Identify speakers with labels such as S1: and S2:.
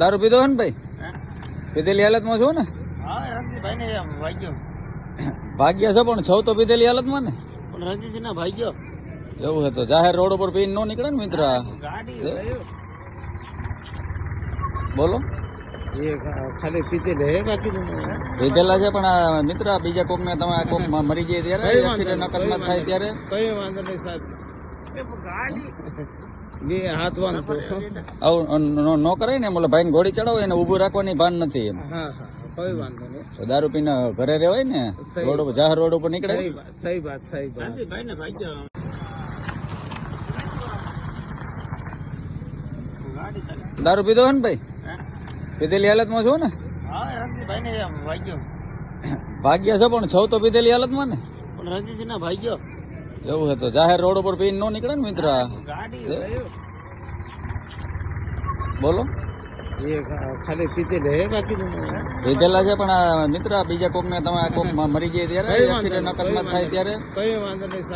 S1: દારૂ પીધો હે ને ભાઈ? પીધેલી હાલતમાં છો ને?
S2: હા, રણજીતભાઈ ને ભાગ્યો.
S1: ભાગ્યા છો પણ છો તો પીધેલી હાલતમાં ને?
S2: પણ રણજીત ના ભાગ્યો.
S1: એવું છે તો જાહેર રોડ ઉપર પીને નો નીકળે ને મિત્ર.
S2: ગાડી
S1: બોલો
S2: એ ખાલી પીધેલે હે, બાકી
S1: પીધેલા છે પણ આ મિત્ર બીજા કોક ને તમે કોક મરી જાય ત્યારે એક્સિડન્ટ અકસ્માત થાય ત્યારે
S2: કઈ વાંધો નહીં સાહેબ. બે હાથ વાંધો.
S1: આવું નો કરાય ને ઓલા ભાઈ ઘોડી ચડાવો એને ઉભું રાખવાની ભાન નથી એમ.
S2: હા હા, કોઈ વાંધો નહીં.
S1: તો દારૂ પીને ઘરે રહેવાય ને, રોડ ઉપર જાહેર રોડ ઉપર નીકળે.
S2: સહી વાત સહી વાત. ભાઈ ને ભાગ્યો.
S1: દારૂ પીધો હે ને ભાઈ? પીધેલી હાલતમાં છો ને?
S2: હા, રણજીતભાઈ ને ભાગ્યો.
S1: ભાગ્યા છો પણ છો તો પીધેલી હાલતમાં ને?
S2: પણ રણજીત ના ભાગ્યો.
S1: એવું છે તો જાહેર રોડ ઉપર પીને નો નીકળે ને મિત્ર.
S2: ગાડી
S1: બોલો
S2: એ ખાલી પીધેલે હે, બાકી
S1: પીધેલા છે પણ આ મિત્ર બીજા કોક ને તમે કોક મરી જાય ત્યારે એક્સિડન્ટ અકસ્માત થાય ત્યારે
S2: કઈ વાંધો નહીં સાહેબ.